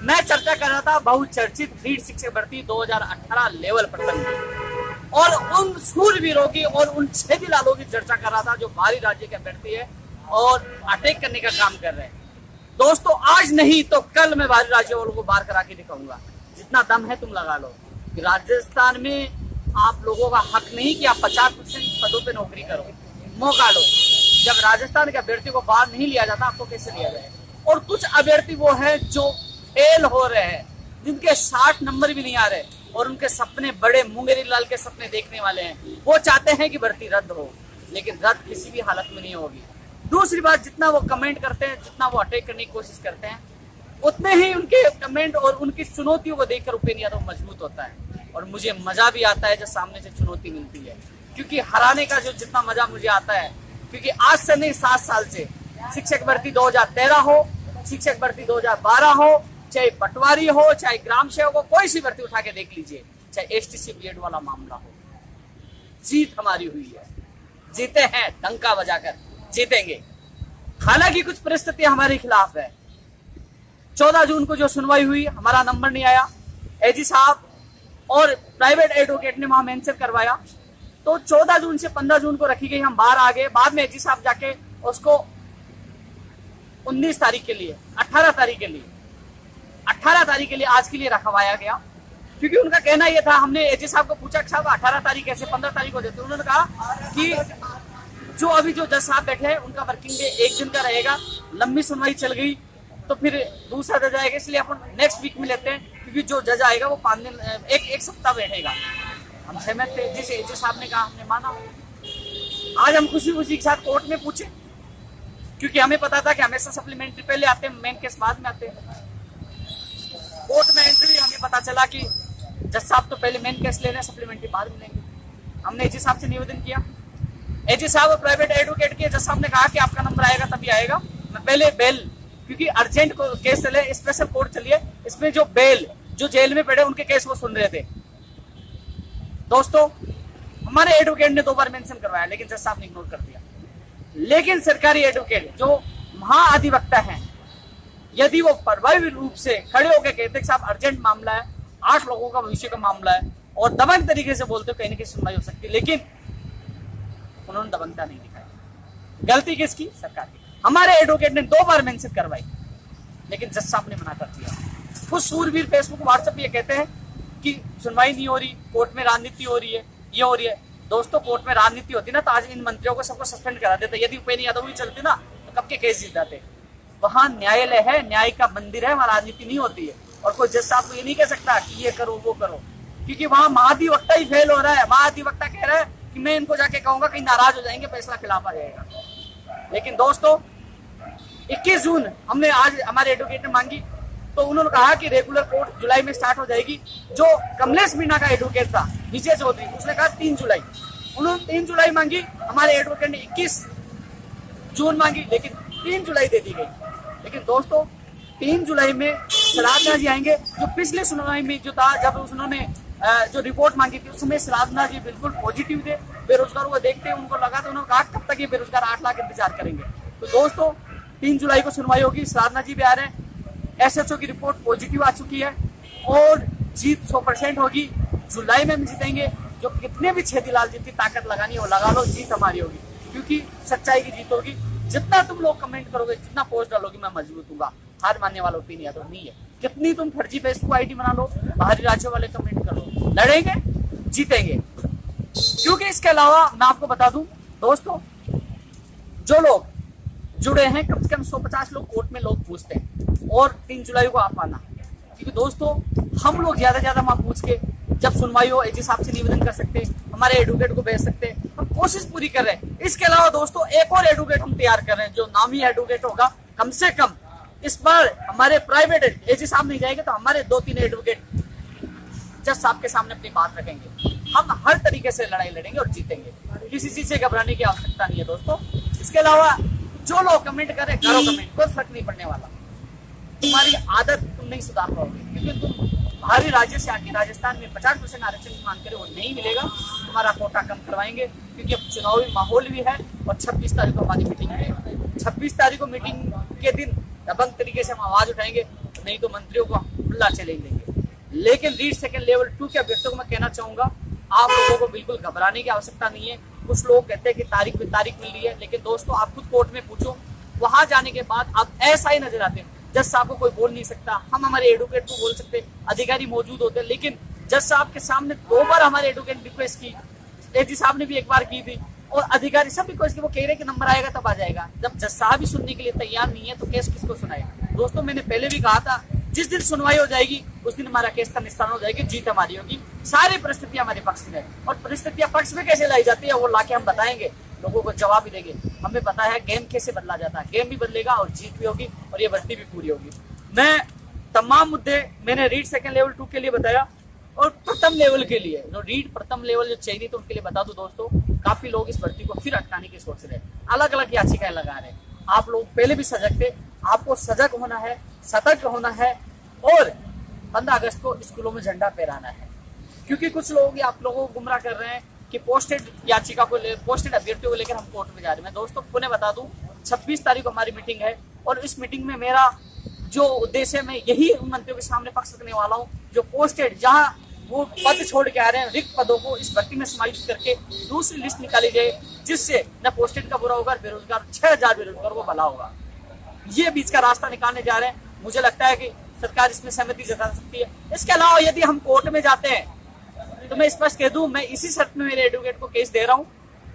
मैं चर्चा कर रहा था बहुचर्चित रीट शिक्षक भर्ती 2018 लेवल प्रथम की, और उन सूरवीरों की और उन छेदीलालों की चर्चा कर रहा था जो बाहरी राज्य के अभ्यर्थी है और अटैक करने का काम कर रहे हैं। दोस्तों, आज नहीं तो कल मैं बाहरी राज्यों वालों को बाहर करा के दिखाऊंगा। जितना दम है तुम लगा लो। राजस्थान में आप लोगों का हक नहीं कि आप 50% पदों पे नौकरी करो, मौका लो। जब राजस्थान के अभ्यर्थी को बाहर नहीं लिया जाता, आपको कैसे लिया जाए? और कुछ अभ्यर्थी वो हैं जो फेल हो रहे हैं, जिनके 60 नंबर भी नहीं आ रहे और उनके सपने बड़े मुंगेरी लाल के सपने देखने वाले हैं। वो चाहते हैं कि भर्ती रद्द हो, लेकिन रद्द किसी भी हालत में नहीं होगी। दूसरी बात, जितना वो कमेंट करते हैं, जितना वो अटैक करने की कोशिश करते हैं, उतने ही उनके कमेंट और उनकी चुनौतियों को देखकर उपेंद्र यादव मजबूत होता है। और मुझे मजा भी आता है जब सामने से चुनौती मिलती है, क्योंकि हराने का जो जितना मजा मुझे आता है, क्योंकि आज से नहीं 7 साल से शिक्षक भर्ती 2013 हो, शिक्षक भर्ती 2012 हो, चाहे पटवारी हो, चाहे ग्राम सेवक हो, कोई सी भर्ती उठा के देख लीजिए, चाहे एसटीसी बीएड वाला मामला हो, जीत हमारी हुई है। जीते हैं डंका बजाकर, जीतेंगे। हालांकि कुछ परिस्थितियां हमारे खिलाफ है। 14 जून को जो सुनवाई हुई, हमारा नंबर नहीं आया, एजी साहब और प्राइवेट एडवोकेट ने वहां मेंशन करवाया, तो 14 जून से 15 जून को रखी गई, हम बाहर आ गए। बाद में एजी साहब जाके उसको 19 तारीख के लिए, 18 तारीख के लिए, 18 तारीख के लिए आज के लिए रखवाया गया, क्योंकि उनका कहना यह था, हमने एजी साहब को पूछा कि साहब 18 तारीख कैसे 15 तारीख को देते? उन्होंने कहा कि जो अभी जो जज साहब बैठे हैं उनका वर्किंग डे 1 दिन का रहेगा, लंबी सुनवाई चल गई तो फिर दूसरा जज आएगा, इसलिए अपन नेक्स्ट वीक में लेते हैं, क्योंकि जो जज आएगा वो 5 दिन एक सप्ताह बैठेगा। हम सहमत थे, जिसे एजी साहब ने कहा हमने माना। आज हम खुशी खुशी के साथ कोर्ट में पूछे, क्योंकि हमें पता था कि हमेशा सप्लीमेंट्री पहले आते हैं, मेन केस बाद में आते हैं। कोर्ट में एंट्री हमें पता चला कि जज साहब तो पहले मेन केस ले रहे हैं, सप्लीमेंट्री बाद में लेंगे। हमने एजी साहब से निवेदन किया, एजी साहब और प्राइवेट एडवोकेट के जज साहब ने कहा कि आपका नंबर आएगा तभी आएगा। मैं पहले बेल, क्योंकि अर्जेंट केस चले, स्पेशल कोर्ट चलिए, इसमें जो बेल जो जेल में पड़े उनके केस वो सुन रहे थे। दोस्तों, हमारे एडवोकेट ने 2 बार मेंशन करवाया, लेकिन जज साहब ने इग्नोर कर दिया। लेकिन सरकारी एडवोकेट जो महाअधिवक्ता हैं, यदि वो प्रभावी रूप से खड़े होकर कहते साहब अर्जेंट मामला है, 8 लोगों का भविष्य का मामला है, और दबंग तरीके से बोलते हो कहीं ना कहीं सुनवाई हो सकती है, लेकिन उन्होंने दबंगता नहीं दिखाई। गलती किसकी? सरकार की। हमारे एडवोकेट ने 2 बार मेंशन करवाई, लेकिन जज साहब ने मना कर दिया। कुछ सूरवीर फेसबुक व्हाट्सएप ये कहते हैं कि सुनवाई नहीं हो रही, कोर्ट में राजनीति हो रही है, ये हो रही है। दोस्तों, कोर्ट में राजनीति होती ना तो आज इन मंत्रियों को सबको सस्पेंड करा देते। यदि उपेंद्र यादव भी चलती ना तो कब के केस जीत जाते। वहां न्यायालय है, न्याय का मंदिर है, वहां राजनीति नहीं होती है। और कोई जज साहब को ये नहीं कह सकता कि ये करो वो करो, क्योंकि वहां महाधिवक्ता ही फेल हो रहा है। महाधिवक्ता कह रहा है कि मैं इनको जाके कहूंगा, कहीं नाराज हो जाएंगे, फैसला खिलाफ आ जाएगा। लेकिन दोस्तों, 21 जून हमने आज हमारे एडवोकेट ने मांगी, तो उन्होंने कहा कि रेगुलर कोर्ट जुलाई में स्टार्ट हो जाएगी। जो कमलेश मीणा का एडवोकेट था, विजय चौधरी, उसने कहा 3 जुलाई। उन्होंने 3 जुलाई मांगी, हमारे एडवोकेट ने 21 जून मांगी, लेकिन 3 जुलाई दे दी गई। लेकिन दोस्तों, 3 जुलाई में सराधना जी आएंगे। जो पिछले सुनवाई में जो था, जब उन्होंने जो रिपोर्ट मांगी थी, उसमें सराधना जी बिल्कुल पॉजिटिव थे। बेरोजगारों को देखते उनको लगा, तो उन्होंने कहा कब तक ये बेरोजगार 8 लाख इंतजार करेंगे। तो दोस्तों, 3 जुलाई को सुनवाई होगी, सराधना जी भी आ रहे हैं। एसएचओ की रिपोर्ट पॉजिटिव आ चुकी है और जीत 100% होगी। जुलाई में हम जीतेंगे। जो कितने भी छेदीलाल जितनी ताकत लगानी है वो लगा लो, जीत हमारी होगी, क्योंकि सच्चाई की जीत होगी। जितना तुम लोग कमेंट करोगे, जितना पोस्ट डालोगे, मैं मजबूत हूँ। हार मानने वाला ओपिनियन यादव नहीं है। कितनी तुम फर्जी फेसबुक आईडी बना लो, बाहरी राज्यों वाले कमेंट करो, लड़ेंगे, जीतेंगे। क्योंकि इसके अलावा मैं आपको बता दूं दोस्तों, जो लोग जुड़े हैं, कम से कम 150 लोग कोर्ट में लोग पूछते हैं, और 3 जुलाई को आप आना, क्योंकि दोस्तों हम लोग ज्यादा से ज्यादा वहां पूछ के जब सुनवाई हो एजी साहब से निवेदन कर सकते हैं, हमारे एडवोकेट को भेज सकते हैं। हम कोशिश पूरी कर रहे हैं। इसके अलावा दोस्तों एक और एडवोकेट हम तैयार कर रहे हैं, जो नामी एडवोकेट होगा। कम से कम इस बार हमारे प्राइवेट एजी साहब नहीं जाएंगे तो हमारे 2-3 एडवोकेट जज साहब के सामने अपनी बात रखेंगे। हम हर तरीके से लड़ाई लड़ेंगे और जीतेंगे। किसी चीज से घबराने की आवश्यकता नहीं है दोस्तों। इसके अलावा जो लोग कमेंट करें, करो कमेंट, कोई फर्क नहीं पड़ने वाला। तुम्हारी आदत तुम नहीं सुधार पाओगे, क्योंकि तुम बाहरी राज्य से आके राजस्थान में 50% आरक्षण की मांग करें, वो नहीं मिलेगा। तुम्हारा कोटा कम करवाएंगे, क्योंकि अब चुनावी माहौल भी है। और 26 तारीख को हमारी मीटिंग है। 26 तारीख को मीटिंग के दिन दबंग तरीके से हम आवाज उठाएंगे, नहीं तो मंत्रियों को खुला चैलेंज देंगे। लेकिन रीड सेकंड लेवल 2 के अभ्यर्थियों को मैं कहना चाहूंगा, आप लोगों को बिल्कुल घबराने की आवश्यकता नहीं है। कुछ लोग कहते हैं कि तारीख पे तारीख मिल रही है, लेकिन दोस्तों आप खुद कोर्ट में पूछो, वहां जाने के बाद आप ऐसा ही नजर आते हैं। जज साहब को कोई बोल नहीं सकता, हम हमारे एडवोकेट को बोल सकते, अधिकारी मौजूद होते, लेकिन जज साहब के सामने 2 बार हमारे एडवोकेट रिक्वेस्ट की, एजी साहब ने भी 1 बार की थी, और अधिकारी सब रिक्वेस्ट की, वो कह रहे कि नंबर आएगा तब आ जाएगा। जब जज साहब ही सुनने के लिए तैयार नहीं है तो केस किसको सुनाएगा। दोस्तों मैंने पहले भी कहा था, जिस दिन सुनवाई हो जाएगी उस दिन हमारा केस का निस्तारण हो जाएगी, जीत हमारी होगी, सारी परिस्थितियां हमारे पक्ष में है। और परिस्थितियां पक्ष में कैसे लाई जाती है वो लाके हम बताएंगे, लोगों को जवाब भी देंगे। हमें पता है गेम कैसे बदला जाता है, गेम भी बदलेगा और जीत भी होगी और ये भर्ती भी पूरी होगी। मैं तमाम मुद्दे मैंने रीड सेकंड लेवल 2 के लिए बताया, और प्रथम लेवल के लिए जो रीड प्रथम लेवल जो चाहिए तो उनके लिए बता दूं दोस्तों, काफी लोग इस भर्ती को फिर अटकाने की सोच रहे हैं, अलग अलग याचिकाएं लगा रहे हैं। आप लोग पहले भी सजग थे, आपको सजग होना है, सतर्क होना है, और 15 अगस्त को स्कूलों में झंडा फहराना है। क्योंकि कुछ लोग आप लोगों को गुमराह कर रहे हैं कि पोस्टेड याचिका को पोस्टेड अभ्यर्थियों को लेकर हम कोर्ट में जा रहे हैं। मैं दोस्तों पुनः बता दूं, 26 तारीख को हमारी मीटिंग है, और इस मीटिंग में मेरा जो उद्देश्य है, मैं यही उन मंत्रियों के सामने पक्ष रखने वाला हूँ जो पोस्टेड, जहां वो पद छोड़ के आ रहे हैं, रिक्त पदों को इस भर्ती में समायोजित करके दूसरी लिस्ट निकाली जाए, जिससे न पोस्टेड का बुरा होगा, बेरोजगार 6000 बेरोजगार को भला होगा। ये बीच का रास्ता निकालने जा रहे हैं। मुझे लगता है कि सरकार इसमें सहमति जता सकती है। इसके अलावा यदि हम कोर्ट में जाते हैं तो मैं स्पष्ट कह दूं, मैं इसी शर्त में मेरे एडवोकेट को केस दे रहा हूं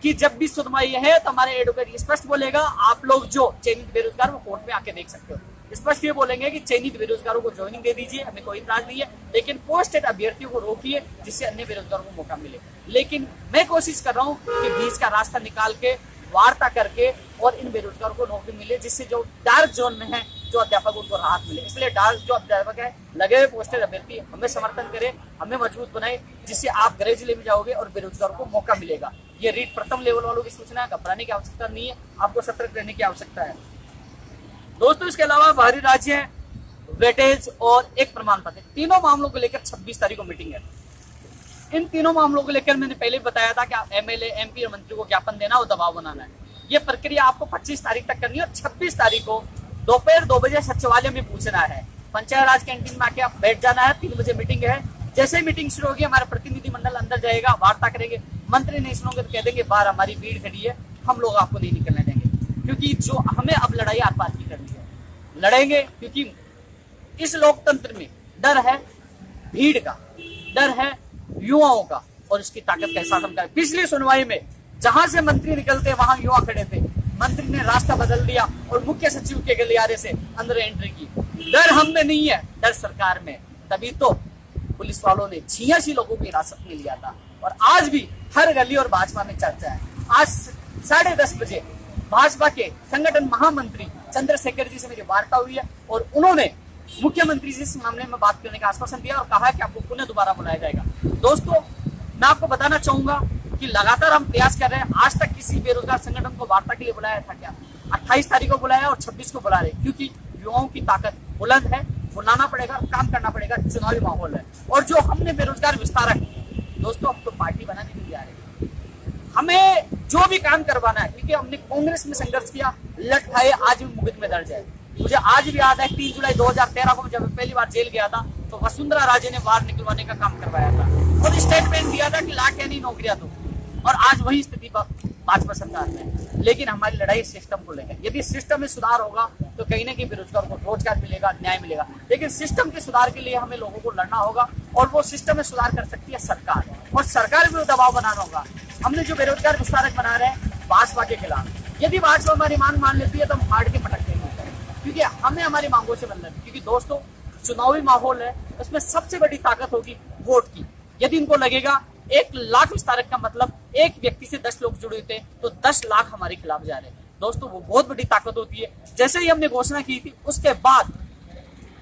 कि जब भी सुनवाई है तो हमारे एडवोकेट स्पष्ट बोलेगा, आप लोग जो चयनित बेरोजगार वो कोर्ट में आके देख सकते हो। स्पष्ट ये बोलेंगे कि चयनित बेरोजगारों को ज्वाइनिंग दे दीजिए, हमें कोई इतराज नहीं है, लेकिन पोस्टेड अभ्यर्थियों को रोकिए जिससे अन्य बेरोजगारों को मौका मिले। लेकिन मैं कोशिश कर रहा हूँ कि बीच का रास्ता निकाल के, वार्ता करके, और इन बेरोजगारों को नौकरी मिले, जिससे जो डार्क जोन में है जो अध्यापक उनको राहत मिले। इसलिए डार्क जो अध्यापक है, लगे हुए पोस्टेड अभ्यर्थी हमें समर्थन करें, हमें मजबूत बनाए, जिससे आप गृह जिले में जाओगे और बेरोजगारों को मौका मिलेगा। ये रीड प्रथम लेवल वालों की सूचना है, घबराने की आवश्यकता नहीं है, आपको सतर्क रहने की आवश्यकता है। दोस्तों इसके अलावा बाहरी राज्य है, वेटेज और एक प्रमाण पत्र, तीनों मामलों को लेकर 26 तारीख को मीटिंग है। इन तीनों मामलों को लेकर मैंने पहले भी बताया था कि एमएलए, एमपी और मंत्री को ज्ञापन देना और दबाव बनाना है। ये प्रक्रिया आपको 25 तारीख तक करनी है, और 26 तारीख को दोपहर 2 बजे सचिवालय में पूछना है। पंचायत राज कैंटीन में आके आप बैठ जाना है, 3 बजे मीटिंग है। जैसे ही मीटिंग शुरू होगी हमारा प्रतिनिधि मंडल अंदर जाएगा, वार्ता करेंगे। मंत्री नहीं सुनोगे तो कह देंगे बाहर हमारी भीड़ खड़ी है, हम लोग आपको नहीं निकलने देंगे, क्योंकि जो हमें अब लड़ाई आर पार की करनी है। लड़ेंगे क्योंकि इस लोकतंत्र में डर है भीड़ का, डर है युवाओं का, और इसकी ताकत का एहसास हम करें। पिछली सुनवाई में जहां से मंत्री निकलते वहां युवा खड़े थे, मंत्री ने रास्ता बदल दिया और मुख्य सचिव के गलियारे से अंदर एंट्री की। डर हम में नहीं है, डर सरकार में। तभी तो पुलिस वालों ने 86 लोगों को हिरासत में लिया था, और आज भी हर गली और भाजपा में चर्चा है। आज 10:30 बजे भाजपा के संगठन महामंत्री चंद्रशेखर जी से मेरी वार्ता हुई है, और उन्होंने मुख्यमंत्री जी इस मामले में बात करने का आश्वासन दिया और कहा है कि आपको पुनः दोबारा बुलाया जाएगा। दोस्तों मैं आपको बताना चाहूंगा कि लगातार हम प्रयास कर रहे हैं। आज तक किसी बेरोजगार संगठन को वार्ता के लिए बुलाया था क्या? 28 तारीख को बुलाया और 26 को बुला रहे, क्योंकि युवाओं की ताकत बुलंद है, बुलाना पड़ेगा, काम करना पड़ेगा, चुनावी माहौल है। और जो हमने बेरोजगार विस्तारक, दोस्तों अब तो पार्टी बनाने के लिए आ रहे हैं, हमें जो भी काम करवाना है, क्योंकि हमने कांग्रेस में संघर्ष किया, लट खाए, आज भी मुकदमे दर्ज है। मुझे आज भी याद है 3 जुलाई 2013 को जब मैं पहली बार जेल गया था तो वसुंधरा राजे ने बाहर निकलवाने का काम करवाया था और स्टेटमेंट दिया था कि लाख यानी नौकरियां दो, और आज वही स्थिति भाजपा सरकार में। लेकिन हमारी लड़ाई सिस्टम को लेकर, यदि सिस्टम में सुधार होगा तो कहीं ना कहीं बेरोजगार को रोजगार मिलेगा, न्याय मिलेगा। लेकिन सिस्टम के सुधार के लिए हमें लोगों को लड़ना होगा, और वो सिस्टम में सुधार कर सकती है सरकार, और सरकार में दबाव बनाना होगा। हमने जो बेरोजगार विस्तारक बना रहे हैं भाजपा के खिलाफ, यदि भाजपा हमारी मांग मान लेती है तो हम फाड़ के पटक देंगे, क्योंकि हमें हमारी मांगों से मतलब, क्योंकि दोस्तों चुनावी माहौल है, उसमें सबसे बड़ी ताकत होगी वोट की। यदि इनको लगेगा 1 लाख विस्तारक का मतलब एक व्यक्ति से 10 लोग जुड़े होते हैं, तो 10 लाख हमारे खिलाफ जा रहे हैं। दोस्तों वो बहुत बड़ी ताकत होती है। जैसे ही हमने घोषणा की थी उसके बाद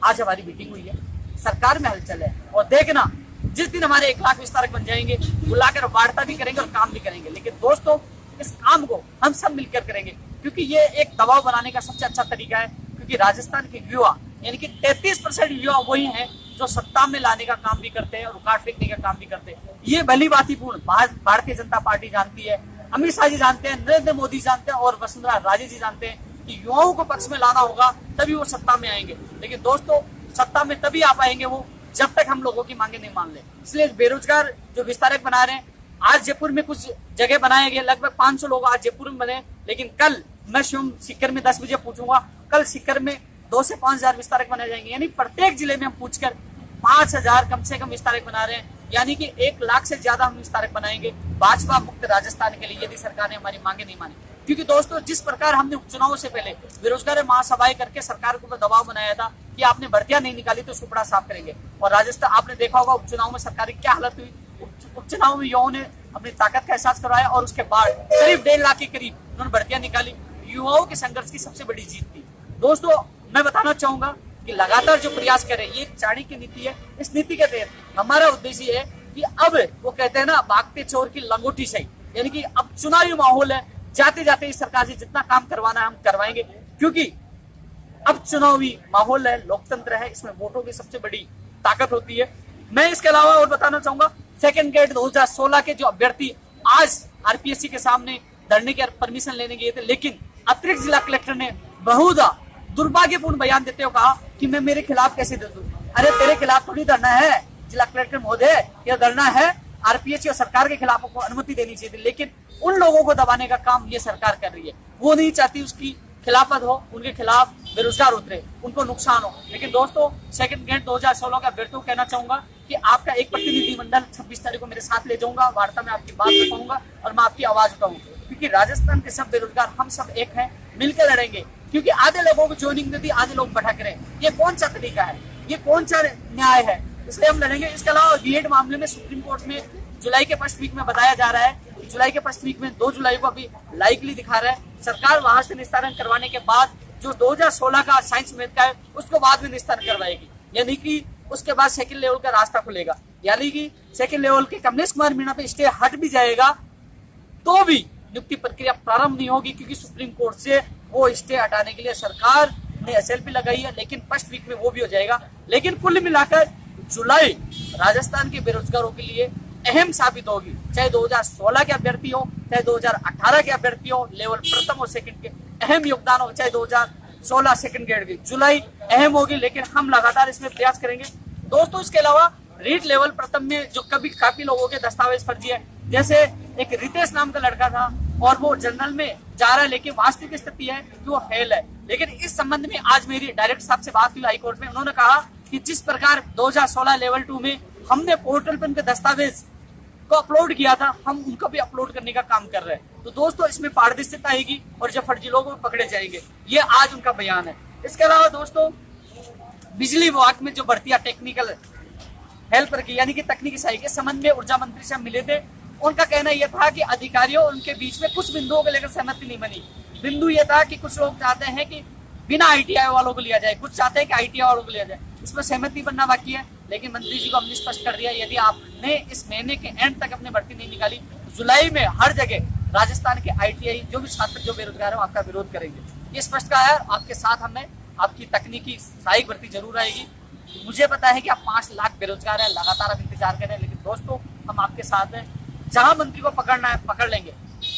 आज हमारी मीटिंग हुई है, सरकार में हलचल है, और देखना जिस दिन हमारे 1 लाख विस्तारक बन जाएंगे, बुलाकर वार्ता भी करेंगे और काम भी करेंगे। लेकिन दोस्तों इस काम को हम सब मिलकर करेंगे, क्योंकि ये एक दबाव बनाने का सबसे अच्छा तरीका है। क्योंकि राजस्थान के युवा यानी कि 33% युवा वही हैं जो सत्ता में लाने का काम भी करते हैं और रुकावट फेंकने का काम भी करते हैं। ये भली बात पूर्ण भारतीय जनता पार्टी जानती है, अमित शाह जी जानते हैं, नरेंद्र मोदी जानते हैं, और वसुंधरा राजे जी जानते हैं कि युवाओं को पक्ष में लाना होगा, तभी वो सत्ता में आएंगे। लेकिन दोस्तों सत्ता में तभी आ पाएंगे वो जब तक हम लोगों की मांगे नहीं मान ले। इसलिए बेरोजगार जो विस्तारक बना रहे हैं, आज जयपुर में कुछ जगह बनाए गए, लगभग 500 लोग आज जयपुर में बने, लेकिन कल मैं स्वयं सीकर में 10 बजे पूछूंगा, कल सीकर में 2 से 5,000 विस्तारक बनाए जाएंगे। यानी प्रत्येक जिले में हम पूछकर 5,000 कम से कम विस्तारक बना रहे हैं, यानी कि 1 लाख से ज्यादा हम विस्तारक बनाएंगे भाजपा मुक्त राजस्थान के लिए, यदि सरकार ने हमारी मांगे नहीं मानी। क्योंकि दोस्तों, जिस प्रकार हमने उपचुनावों से पहले बेरोजगार महासभाएं करके सरकार के ऊपर दबाव बनाया था कि आपने भर्तियां नहीं निकाली तो सुपड़ा साफ करेंगे, और राजस्थान आपने देखा होगा उपचुनाव में सरकार की क्या हालत हुई। उपचुनाव में युवाओं ने अपनी ताकत का एहसास करवाया और उसके बाद करीब 1.5 लाख के करीब उन्होंने भर्तियां निकाली। युवाओं के संघर्ष की सबसे बड़ी जीत थी। दोस्तों, मैं बताना चाहूंगा कि लगातार जो प्रयास करें, ये चाणक्य नीति है। इस नीति के तहत हमारा उद्देश्य है कि अब वो कहते हैं ना, भागते चोर की लंगोटी सही, यानी कि अब चुनावी माहौल है, जाते जाते इस सरकार से जितना काम करवाना है हम करवाएंगे, क्योंकि अब चुनावी माहौल है, लोकतंत्र है, इसमें वोटों की सबसे बड़ी ताकत होती है। मैं इसके अलावा और बताना चाहूंगा, सेकंड ग्रेड 2016 के जो अभ्यर्थी आज आरपीएससी के सामने धरने की परमिशन लेने गए थे, लेकिन अतिरिक्त जिला कलेक्टर ने बहुधा दुर्भाग्यपूर्ण बयान देते हुए कहा कि मैं मेरे खिलाफ कैसे दे दूं। अरे तेरे खिलाफ थोड़ी धरना है जिला कलेक्टर महोदय, यह धरना है आरपीएससी और सरकार के खिलाफ को अनुमति देनी चाहिए थी, लेकिन उन लोगों को दबाने का काम ये सरकार कर रही है। वो नहीं चाहती उसकी खिलाफत हो, उनके खिलाफ बेरोजगार उतरे, उनको नुकसान हो। लेकिन दोस्तों, सेकंड ग्रेड 2016 का अभ्यर्थियों को कहना चाहूंगा कि आपका एक प्रतिनिधिमंडल 26 तारीख को मेरे साथ ले जाऊंगा, वार्ता में आपकी बात रखूंगा और मैं आपकी आवाज उठाऊंगा, क्योंकि राजस्थान के सब बेरोजगार हम सब एक हैं, मिलकर लड़ेंगे। क्योंकि आधे लोगों को ज्वाइनिंग दे दी, आधे लोग भटक रहे हैं, ये कौन सा तरीका है, ये कौन सा न्याय है, इसलिए हम लड़ेंगे। इसके अलावा बीएड मामले में सुप्रीम कोर्ट में जुलाई के फर्स्ट वीक में बताया जा रहा है कि जुलाई के फर्स्ट वीक में 2 जुलाई को अभी लाइकली दिखा रहा है, सरकार वहां से निस्तारण करवाने के बाद जो 2016 का साइंस मैथ का है उसको बाद में निस्तारण करवाएगी, यानी कि उसके बाद सेकंड लेवल का रास्ता खुलेगा। यानी कि सेकंड लेवल के कमलेश कुमार मीणा पे स्टे हट भी जाएगा तो भी नियुक्ति प्रक्रिया प्रारंभ नहीं होगी, क्योंकि सुप्रीम कोर्ट से वो स्टे हटाने के लिए सरकार ने एसएलपी लगाई है, लेकिन फर्स्ट वीक में वो भी हो जाएगा। लेकिन कुल मिलाकर जुलाई राजस्थान के बेरोजगारों के लिए अहम साबित होगी, चाहे 2016 के अभ्यर्थी हो, चाहे 2018 के अभ्यर्थी हो, लेवल प्रथम और सेकंड के अहम योगदान हो, चाहे 2016 सेकंड ग्रेड की जुलाई अहम होगी, लेकिन हम लगातार इसमें प्रयास करेंगे। दोस्तों, इसके अलावा रीट लेवल प्रथम में जो कभी काफी लोगों के दस्तावेज फर्जी है, जैसे एक रितेश नाम का लड़का था और वो जनरल में जा रहा है, लेकिन वास्तविक स्थिति है कि वो फेल है। लेकिन इस संबंध में आज मेरी डायरेक्ट साहब से बात हुई हाईकोर्ट में, उन्होंने कहा कि जिस प्रकार 2016 लेवल 2 में हमने पोर्टल पर उनके दस्तावेज को अपलोड किया था, हम उनको भी अपलोड करने का काम कर रहे हैं। तो दोस्तों, इसमें पारदर्शिता आएगी और जो फर्जी लोग पकड़े जाएंगे, ये आज उनका बयान है। इसके अलावा दोस्तों, बिजली विभाग में जो भर्तियां टेक्निकल हेल्पर की यानी कि तकनीकी सहायक के संबंध में ऊर्जा मंत्री से हम मिले थे, उनका कहना यह था कि अधिकारियों और उनके बीच में कुछ बिंदुओं को लेकर सहमति नहीं बनी। बिंदु यह था कि कुछ लोग चाहते हैं कि बिना आईटीआई वालों को लिया जाए, कुछ चाहते हैं कि आईटीआई वालों को लिया जाए, इसमें सहमति बनना बाकी है। लेकिन मंत्री जी को हमने स्पष्ट कर दिया, यदि आपने इस महीने के एंड तक अपनी भर्ती नहीं निकाली, जुलाई में हर जगह राजस्थान के आईटीआई जो भी छात्र जो बेरोजगार है आपका विरोध करेंगे। ये स्पष्ट कहा है। आपके साथ हमें आपकी तकनीकी सहायक भर्ती जरूर आएगी। मुझे पता है कि आप 5 लाख बेरोजगार हैं, लगातार आप इंतजार करें, लेकिन दोस्तों हम आपके साथ हैं। जहां मंत्री को पकड़ना है पकड़ लेंगे,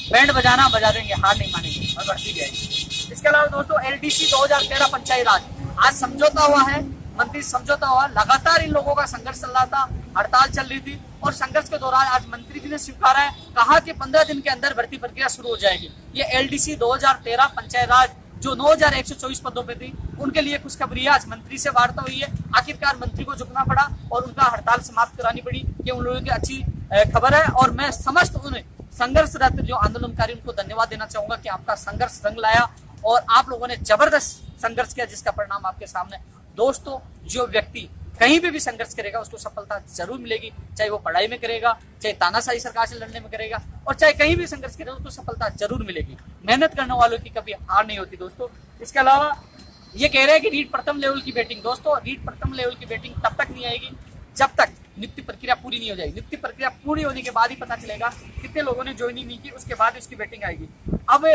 बैंड बजाना बजा देंगे, हार नहीं मानेंगे और बढ़ती जाएगी। इसके अलावा दोस्तों, एलडीसी 2013 पंचायत राज आज समझौता हुआ है, मंत्री समझौता हुआ। लगातार इन लोगों का संघर्ष चल रहा था, हड़ताल चल रही थी और संघर्ष के दौरान आज मंत्री जी ने स्वीकारा है, कहा कि 15 दिन के अंदर भर्ती प्रक्रिया शुरू हो जाएगी। ये एलडीसी 2013 पंचायत राज जो 9124 पदों पे थी, उनके लिए खुशखबरी है। आज मंत्री से वार्ता हुई है, आखिरकार मंत्री को झुकना पड़ा और उनका हड़ताल समाप्त करानी पड़ी, ये उन लोगों की अच्छी खबर है। और मैं समस्त उन्हें संघर्षरत जो आंदोलनकारी उनको धन्यवाद देना चाहूंगा कि आपका संघर्ष रंग लाया और आप लोगों ने जबरदस्त संघर्ष किया, जिसका परिणाम आपके सामने। दोस्तों, जो व्यक्ति कहीं भी संघर्ष करेगा उसको सफलता जरूर मिलेगी, चाहे वो पढ़ाई में करेगा, चाहे तानाशाही सरकार से लड़ने में करेगा, और चाहे कहीं भी संघर्ष करेगा उसको सफलता जरूर मिलेगी। मेहनत करने वालों की कभी हार नहीं होती दोस्तों। इसके अलावा ये कह रहे हैं कि रीट प्रथम लेवल की वेटिंग, दोस्तों रीट प्रथम लेवल की वेटिंग तब तक नहीं आएगी जब तक नियुक्ति प्रक्रिया पूरी नहीं हो जाएगी। नियुक्ति प्रक्रिया पूरी होने के बाद ही पता चलेगा कितने लोगों ने ज्वाइनिंग नहीं की, उसके बाद उसकी वेटिंग आएगी। अब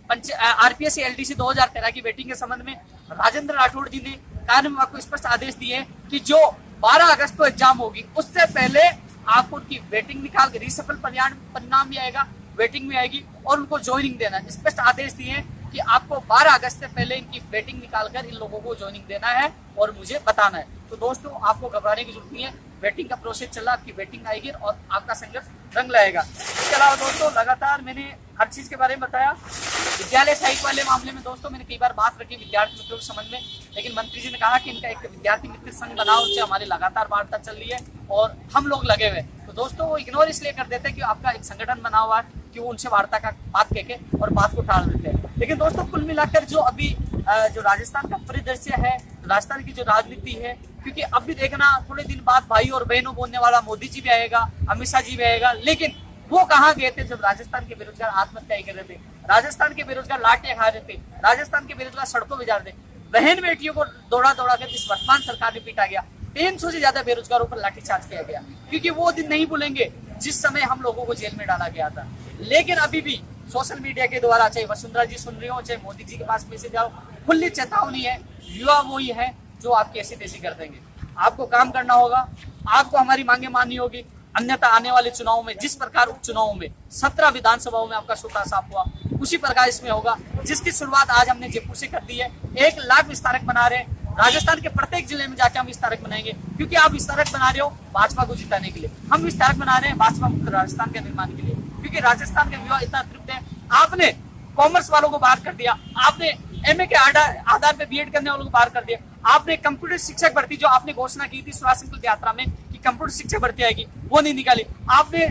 आरपीएससी एलडीसी 2013 की वेटिंग के संबंध में राजेंद्र राठौड़ जी ने कार्य विभाग को स्पष्ट आदेश दिए कि जो 12 अगस्त को एग्जाम होगी उससे पहले आपको उनकी वेटिंग निकाल के रिसफल परिणाम भी आएगा, वेटिंग भी आएगी और उनको ज्वाइनिंग देना। स्पष्ट आदेश दिए कि कि आपको 12 अगस्त से पहले इनकी वेटिंग निकालकर इन लोगों को ज्वाइनिंग देना है और मुझे बताना है। तो दोस्तों आपको घबराने की जरूरत नहीं है, वेटिंग का प्रोसेस चल रहा है, आपकी वेटिंग आएगी और आपका संघर्ष रंग लाएगा। इसके अलावा दोस्तों लगातार मैंने हर चीज़ के बारे में बताया। विद्यालय सहायक वाले मामले में दोस्तों मैंने कई बार बात रखी विद्यार्थी मित्रों के संबंध में, लेकिन मंत्री जी ने कहा कि इनका एक विद्यार्थी मित्र संघ बनाओ, उनसे हमारी लगातार वार्ता चल रही है और हम लोग लगे हुए। तो दोस्तों वो इग्नोर इसलिए कर देते हैं कि आपका एक संगठन बना हुआ है कि वो उनसे वार्ता का बात कह के और बात को टाल देते हैं। लेकिन दोस्तों कुल मिलाकर जो अभी जो राजस्थान का परिदृश्य है, राजस्थान की जो राजनीति है, क्योंकि अब भी देखना थोड़े दिन बाद भाई और बहनों बोलने वाला मोदी जी भी आएगा, अमित शाह जी भी आएगा, लेकिन वो कहाँ गए थे जब राजस्थान के बेरोजगार आत्महत्या कर रहे थे, राजस्थान के बेरोजगार लाठियां खा रहे थे, राजस्थान के बेरोजगार सड़कों पर जा रहे थे, बहन बेटियों को दौड़ा दौड़ा कर इस वर्तमान सरकार ने पीटा गया, 300 से ज्यादा बेरोजगारों पर लाठीचार्ज किया गया, क्योंकि वो दिन नहीं भूलेंगे जिस समय हम लोगों को जेल में डाला गया था। लेकिन अभी भी सोशल मीडिया के द्वारा, चाहे वसुंधरा जी सुन रही हो, चाहे मोदी जी के पास मैसेज आओ, खुली चेतावनी है, युवा वही है जो आपकी ऐसी तैसी कर देंगे। आपको काम करना होगा, आपको हमारी मांगे माननी होगी, अन्यथा आने वाले चुनाव में जिस प्रकार उपचुनाव में 17 विधानसभाओं में आपका सूता साफ हुआ, उसी प्रकार इसमें होगा, जिसकी शुरुआत आज हमने जयपुर से कर दी है। 1 लाख विस्तारक बना रहे हैं, राजस्थान के प्रत्येक जिले में जाके हम विस्तारक बनाएंगे, क्योंकि आप विस्तारक बना रहे हो भाजपा को जिताने के लिए, हम विस्तारक बना रहे हैं भाजपा मुक्त राजस्थान के निर्माण के लिए, क्योंकि राजस्थान के युवा इतना तृप्त है। आपने कॉमर्स वालों को बाहर कर दिया, आपने एमए के आधार पे बीएड करने वालों को बाहर कर दिया, आपने कंप्यूटर शिक्षक भर्ती जो आपने घोषणा की थी स्वास्थ्य संकल्प यात्रा में कि कंप्यूटर शिक्षक भर्ती आएगी, वो नहीं निकाली, आपने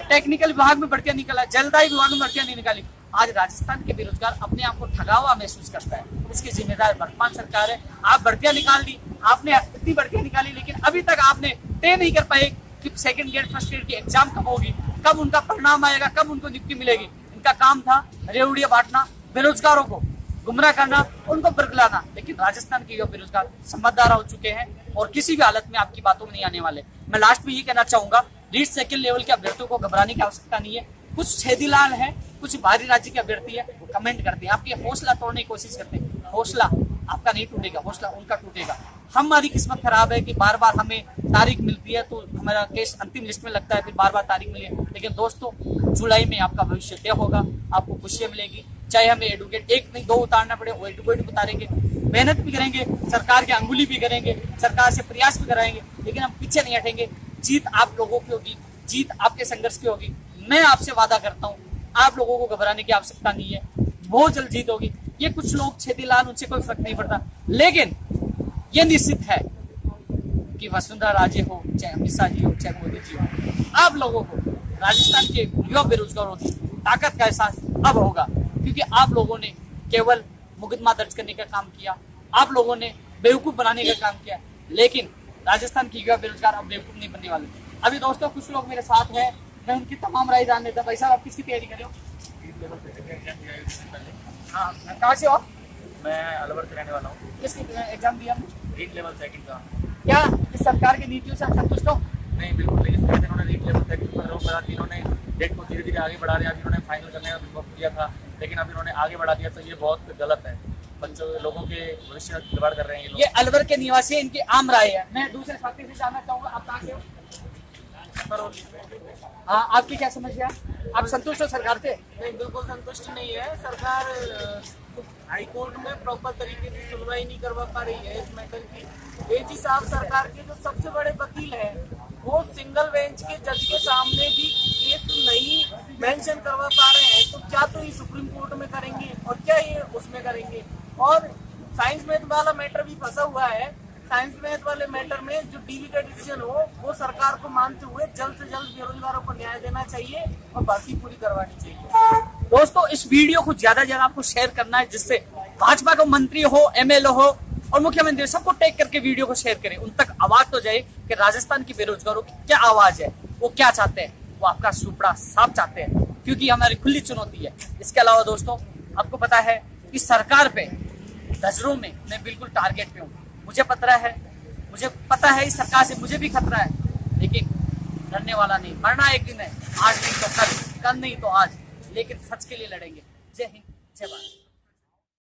टेक्निकल विभाग में भर्तियां निकाला, जलदायी विभाग में भर्तियां नहीं निकाली। आज राजस्थान के बेरोजगार अपने आप को ठगा हुआ महसूस करता है, इसकी जिम्मेदार वर्तमान सरकार है। आप भर्तियां निकाल दी, आपने इतनी भर्तियां निकाली, लेकिन अभी तक आपने तय नहीं कर पाए कि सेकंड ग्रेड फर्स्ट ग्रेड की एग्जाम कब होगी, कब उनका परिणाम आएगा, कब उनको नियुक्ति मिलेगी। इनका काम था रेवड़ियां बांटना, बेरोजगारों को गुमराह करना, उनको बरगलाना। लेकिन राजस्थान के युवा बेरोजगार समझदार हो चुके हैं और किसी भी हालत में आपकी बातों में नहीं आने वाले। मैं लास्ट में ये कहना चाहूंगा, रीट सेकंड लेवल के अभ्यर्थियों को घबराने की आवश्यकता नहीं है। कुछ छेदीलाल है, कुछ बाहरी राज्य के अभ्यर्थी है, कमेंट करते हैं, आपके हौसला तोड़ने की कोशिश करते हैं। हौसला आपका नहीं टूटेगा, हौसला उनका टूटेगा। हमारी किस्मत खराब है कि बार बार हमें तारीख मिलती है तो हमारा केस अंतिम लिस्ट में लगता है, फिर बार बार तारीख मिली है। लेकिन दोस्तों जुलाई में आपका भविष्य तय होगा, आपको खुशियां मिलेगी। चाहे हमें एडवोकेट 1 नहीं 2 उतारना पड़े, वो एडवोकेट उतारेंगे, मेहनत भी करेंगे, सरकार की अंगुली भी करेंगे, सरकार से प्रयास भी कराएंगे, लेकिन हम पीछे नहीं हटेंगे। जीत आप लोगों की होगी, जीत आपके संघर्ष की होगी। मैं आपसे वादा करता हूँ, आप लोगों को घबराने की आवश्यकता नहीं है, बहुत जल्द जीत होगी। ये कुछ लोग छेदीलाल, उनसे कोई फर्क नहीं पड़ता, लेकिन ये निश्चित है कि वसुंधरा राजे हो, चाहे अमित शाह जी हो, चाहे मोदी जी हो, आप लोगों को राजस्थान के युवा बेरोजगारों की ताकत का एहसास अब होगा, क्योंकि आप लोगों ने केवल मुकदमा दर्ज करने का काम किया, आप लोगों ने बेवकूफ बनाने का काम किया, लेकिन राजस्थान के युवा बेरोजगार अब बेवकूफ नहीं बनने वाले। अभी दोस्तों कुछ लोग मेरे साथ हैं, मैं उनकी तमाम राय जान लेता। भाई साहब आप किसकी तैयारी कर रहे हो? हाँ, कहाँ से हो? मैं अलवर से रहने वाला हूँ। किसकी एग्जाम दिया? रीट लेवल सेकंड का। क्या इस सरकार की नीतियों से संतुष्ट हो? नहीं, बिल्कुल नहीं। इस वजह से इन्होंने रीट लेवल सेकंड पर रोक लगा दी, इन्होंने डेट को धीरे धीरे आगे बढ़ा रहे हैं। अभी इन्होंने फाइनल करने का वक्त दिया था, लेकिन अब इन्होंने आगे बढ़ा दिया, तो ये बहुत गलत है। बच्चों लोगों के भविष्य में खिलवाड़ कर रहे हैं ये अलवर के निवासी, इनकी आम राय है। मैं दूसरे साथी से जानना चाहूंगा, आप कहाँ के हो? हाँ, आपकी क्या समस्या? आप संतुष्ट हो सरकार से? नहीं, बिल्कुल संतुष्ट नहीं है। सरकार हाई कोर्ट में प्रॉपर तरीके से सुनवाई नहीं करवा पा रही है इस मैटर की। एजी साहब सरकार के जो सबसे बड़े वकील हैं, वो सिंगल बेंच के जज के सामने भी केस नहीं मेंशन करवा पा रहे हैं, तो क्या तो ये सुप्रीम कोर्ट में करेंगे और क्या ये उसमें करेंगे। और साइंस मैथ वाला मैटर भी फंसा हुआ है। साइंस मैथ वाले मैटर में जो डीवी का डिसीजन हो, वो सरकार को मानते हुए जल्द से जल्द बेरोजगारों को न्याय देना चाहिए और भर्ती पूरी करवानी चाहिए। दोस्तों इस वीडियो को ज्यादा ज्यादा आपको शेयर करना है, जिससे भाजपा का मंत्री हो, एमएलए हो और मुख्यमंत्री सबको टैग करके वीडियो को शेयर करें। उन तक आवाज तो जाए कि राजस्थान के बेरोजगारों की क्या आवाज है, वो क्या चाहते हैं। वो आपका सुपड़ा साफ चाहते हैं, क्योंकि हमारी खुली चुनौती है। इसके अलावा दोस्तों आपको पता है कि सरकार पे नजरों में मैं बिल्कुल टारगेट पे हूँ। मुझे पता है इस सरकार से मुझे भी खतरा है, लेकिन डरने वाला नहीं। मरना एक दिन है, आज नहीं तो कल, कल नहीं तो आज, लेकिन सच के लिए लड़ेंगे। जय हिंद, जय भारत।